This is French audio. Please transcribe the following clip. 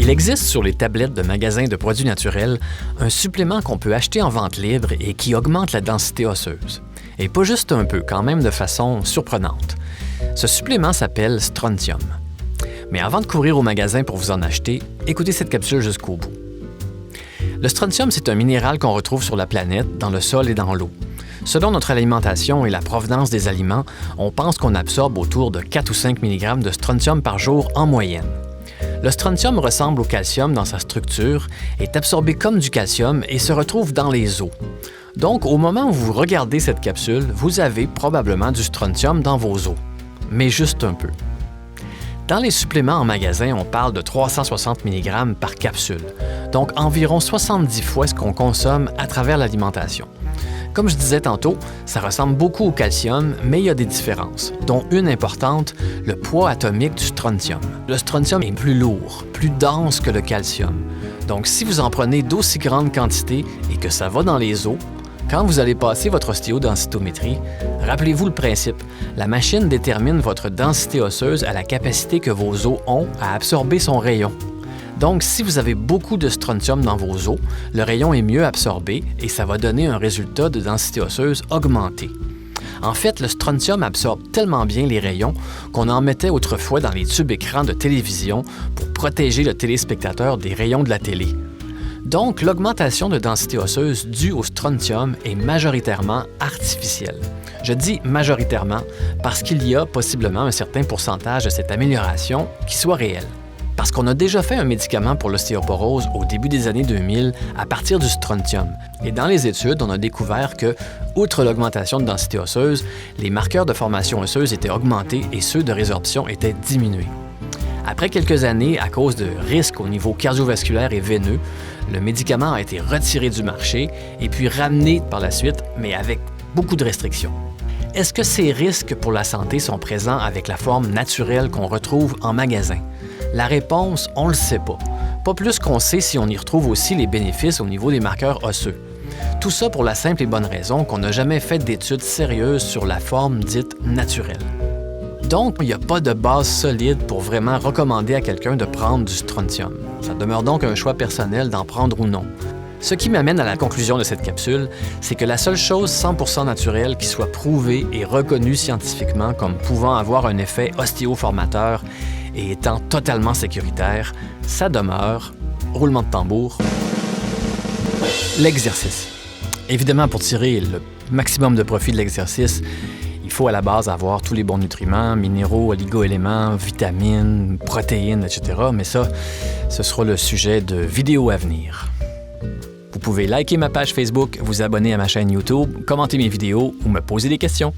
Il existe sur les tablettes de magasins de produits naturels un supplément qu'on peut acheter en vente libre et qui augmente la densité osseuse. Et pas juste un peu, quand même de façon surprenante. Ce supplément s'appelle Strontium. Mais avant de courir au magasin pour vous en acheter, écoutez cette capsule jusqu'au bout. Le strontium, c'est un minéral qu'on retrouve sur la planète, dans le sol et dans l'eau. Selon notre alimentation et la provenance des aliments, on pense qu'on absorbe autour de 4 ou 5 mg de strontium par jour en moyenne. Le strontium ressemble au calcium dans sa structure, est absorbé comme du calcium et se retrouve dans les os. Donc, au moment où vous regardez cette capsule, vous avez probablement du strontium dans vos os. Mais juste un peu. Dans les suppléments en magasin, on parle de 360 mg par capsule, donc environ 70 fois ce qu'on consomme à travers l'alimentation. Comme je disais tantôt, ça ressemble beaucoup au calcium, mais il y a des différences, dont une importante, le poids atomique du strontium. Le strontium est plus lourd, plus dense que le calcium. Donc si vous en prenez d'aussi grandes quantités et que ça va dans les os, quand vous allez passer votre ostéodensitométrie, rappelez-vous le principe. La machine détermine votre densité osseuse à la capacité que vos os ont à absorber son rayon. Donc, si vous avez beaucoup de strontium dans vos os, le rayon est mieux absorbé et ça va donner un résultat de densité osseuse augmentée. En fait, le strontium absorbe tellement bien les rayons qu'on en mettait autrefois dans les tubes écrans de télévision pour protéger le téléspectateur des rayons de la télé. Donc, l'augmentation de densité osseuse due au strontium est majoritairement artificielle. Je dis majoritairement parce qu'il y a possiblement un certain pourcentage de cette amélioration qui soit réelle. Parce qu'on a déjà fait un médicament pour l'ostéoporose au début des années 2000 à partir du strontium. Et dans les études, on a découvert que, outre l'augmentation de densité osseuse, les marqueurs de formation osseuse étaient augmentés et ceux de résorption étaient diminués. Après quelques années, à cause de risques au niveau cardiovasculaire et veineux, le médicament a été retiré du marché et puis ramené par la suite, mais avec beaucoup de restrictions. Est-ce que ces risques pour la santé sont présents avec la forme naturelle qu'on retrouve en magasin? La réponse, on le sait pas. Pas plus qu'on sait si on y retrouve aussi les bénéfices au niveau des marqueurs osseux. Tout ça pour la simple et bonne raison qu'on n'a jamais fait d'études sérieuses sur la forme dite naturelle. Donc, il n'y a pas de base solide pour vraiment recommander à quelqu'un de prendre du strontium. Ça demeure donc un choix personnel d'en prendre ou non. Ce qui m'amène à la conclusion de cette capsule, c'est que la seule chose 100% naturelle qui soit prouvée et reconnue scientifiquement comme pouvant avoir un effet ostéoformateur et étant totalement sécuritaire, ça demeure, roulement de tambour, l'exercice. Évidemment, pour tirer le maximum de profit de l'exercice, il faut à la base avoir tous les bons nutriments, minéraux, oligo-éléments, vitamines, protéines, etc. Mais ça, ce sera le sujet de vidéos à venir. Vous pouvez liker ma page Facebook, vous abonner à ma chaîne YouTube, commenter mes vidéos ou me poser des questions.